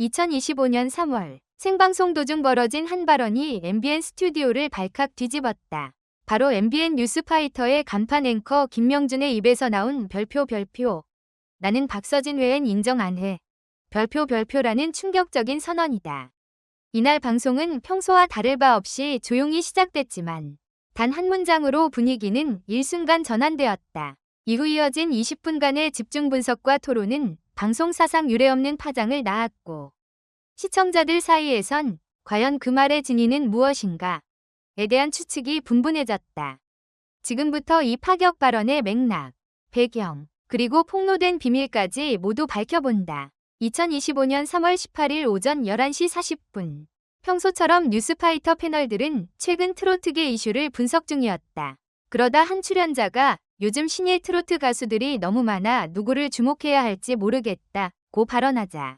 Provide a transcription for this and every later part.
2025년 3월 생방송 도중 벌어진 한 발언이 MBN 스튜디오를 발칵 뒤집었다. 바로 MBN 뉴스파이터의 간판 앵커 김명준의 입에서 나온 별표. 나는 박서진 외엔 인정 안 해. 별표라는 충격적인 선언이다. 이날 방송은 평소와 다를 바 없이 조용히 시작됐지만 단 한 문장으로 분위기는 일순간 전환되었다. 이후 이어진 20분간의 집중 분석과 토론은 방송 사상 유례없는 파장을 낳았고 시청자들 사이에선 과연 그 말의 진위는 무엇인가에 대한 추측이 분분해졌다. 지금부터 이 파격 발언의 맥락, 배경, 그리고 폭로된 비밀까지 모두 밝혀본다. 2025년 3월 18일 오전 11시 40분. 평소처럼 뉴스파이터 패널들은 최근 트로트계 이슈를 분석 중이었다. 그러다 한 출연자가 요즘 신예 트로트 가수들이 너무 많아 누구를 주목해야 할지 모르겠다고 발언하자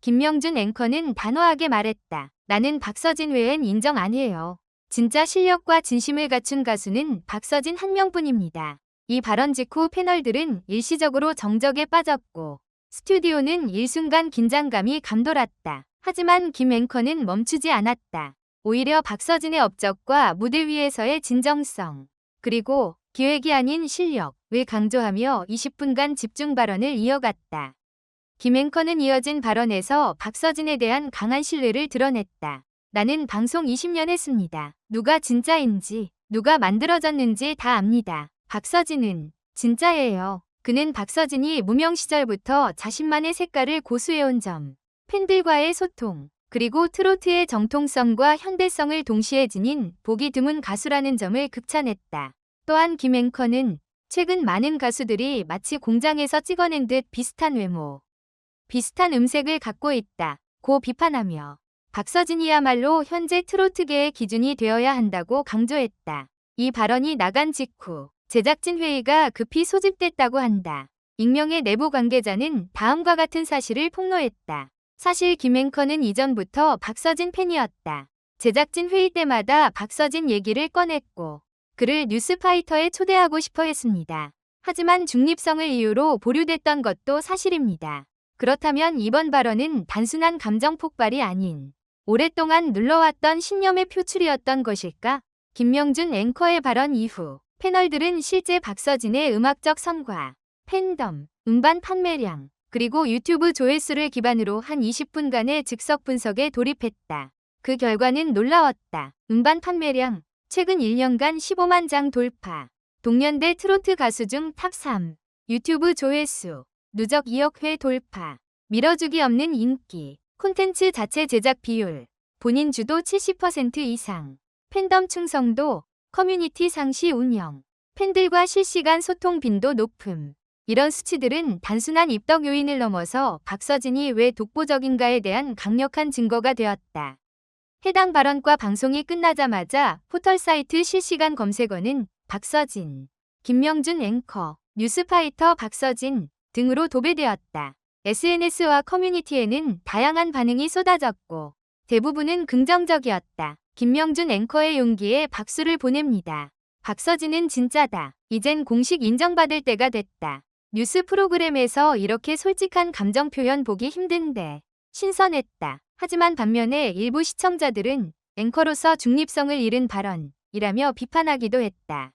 김명준 앵커는 단호하게 말했다. 나는 박서진 외엔 인정 안 해요. 진짜 실력과 진심을 갖춘 가수는 박서진 한 명뿐입니다. 이 발언 직후 패널들은 일시적으로 정적에 빠졌고 스튜디오는 일순간 긴장감이 감돌았다. 하지만 김 앵커는 멈추지 않았다. 오히려 박서진의 업적과 무대 위에서의 진정성, 그리고 기획이 아닌 실력을 강조하며 20분간 집중 발언을 이어갔다. 김 앵커는 이어진 발언에서 박서진에 대한 강한 신뢰를 드러냈다. 나는 방송 20년 했습니다. 누가 진짜인지, 누가 만들어졌는지 다 압니다. 박서진은 진짜예요. 그는 박서진이 무명 시절부터 자신만의 색깔을 고수해온 점, 팬들과의 소통, 그리고 트로트의 정통성과 현대성을 동시에 지닌 보기 드문 가수라는 점을 극찬했다. 또한 김 앵커는 최근 많은 가수들이 마치 공장에서 찍어낸 듯 비슷한 외모, 비슷한 음색을 갖고 있다고 비판하며 박서진이야말로 현재 트로트계의 기준이 되어야 한다고 강조했다. 이 발언이 나간 직후 제작진 회의가 급히 소집됐다고 한다. 익명의 내부 관계자는 다음과 같은 사실을 폭로했다. 사실 김 앵커는 이전부터 박서진 팬이었다. 제작진 회의 때마다 박서진 얘기를 꺼냈고 그를 뉴스파이터에 초대하고 싶어 했습니다. 하지만 중립성을 이유로 보류됐던 것도 사실입니다. 그렇다면 이번 발언은 단순한 감정 폭발이 아닌 오랫동안 눌러왔던 신념의 표출이었던 것일까? 김명준 앵커의 발언 이후 패널들은 실제 박서진의 음악적 성과, 팬덤, 음반 판매량, 그리고 유튜브 조회수를 기반으로 한 20분간의 즉석 분석에 돌입했다. 그 결과는 놀라웠다. 음반 판매량, 최근 1년간 15만 장 돌파. 동년대 트로트 가수 중 탑 3. 유튜브 조회수, 누적 2억 회 돌파. 밀어주기 없는 인기. 콘텐츠 자체 제작 비율. 본인 주도 70% 이상. 팬덤 충성도. 커뮤니티 상시 운영. 팬들과 실시간 소통 빈도 높음. 이런 수치들은 단순한 입덕 요인을 넘어서 박서진이 왜 독보적인가에 대한 강력한 증거가 되었다. 해당 발언과 방송이 끝나자마자 포털 사이트 실시간 검색어는 박서진, 김명준 앵커, 뉴스파이터 박서진 등으로 도배되었다. SNS와 커뮤니티에는 다양한 반응이 쏟아졌고 대부분은 긍정적이었다. 김명준 앵커의 용기에 박수를 보냅니다. 박서진은 진짜다. 이젠 공식 인정받을 때가 됐다. 뉴스 프로그램에서 이렇게 솔직한 감정 표현 보기 힘든데 신선했다. 하지만 반면에 일부 시청자들은 앵커로서 중립성을 잃은 발언이라며 비판하기도 했다.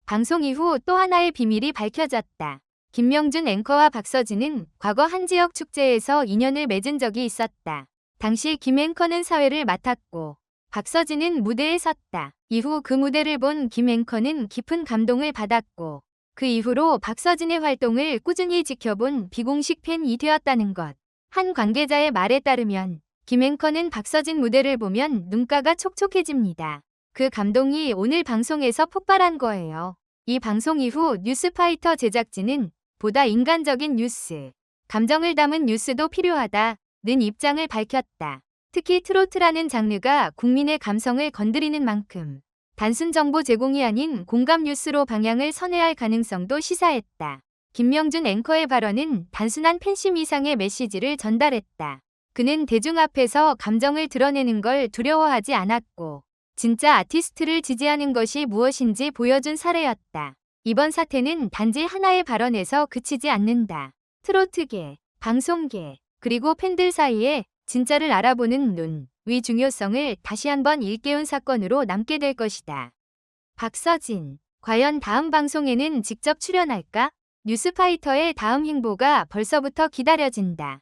방송 이후 또 하나의 비밀이 밝혀졌다. 김명준 앵커와 박서진은 과거 한 지역 축제에서 인연을 맺은 적이 있었다. 당시 김 앵커는 사회를 맡았고 박서진은 무대에 섰다. 이후 그 무대를 본 김 앵커는 깊은 감동을 받았고 그 이후로 박서진의 활동을 꾸준히 지켜본 비공식 팬이 되었다는 것. 한 관계자의 말에 따르면 김 앵커는 박서진 무대를 보면 눈가가 촉촉해집니다. 그 감동이 오늘 방송에서 폭발한 거예요. 이 방송 이후 뉴스파이터 제작진은 보다 인간적인 뉴스, 감정을 담은 뉴스도 필요하다는 입장을 밝혔다. 특히 트로트라는 장르가 국민의 감성을 건드리는 만큼 단순 정보 제공이 아닌 공감 뉴스로 방향을 선회할 할 가능성도 시사했다. 김명준 앵커의 발언은 단순한 팬심 이상의 메시지를 전달했다. 그는 대중 앞에서 감정을 드러내는 걸 두려워하지 않았고 진짜 아티스트를 지지하는 것이 무엇인지 보여준 사례였다. 이번 사태는 단지 하나의 발언에서 그치지 않는다. 트로트계, 방송계, 그리고 팬들 사이에 진짜를 알아보는 눈, 위 중요성을 다시 한번 일깨운 사건으로 남게 될 것이다. 박서진, 과연 다음 방송에는 직접 출연할까? 뉴스파이터의 다음 행보가 벌써부터 기다려진다.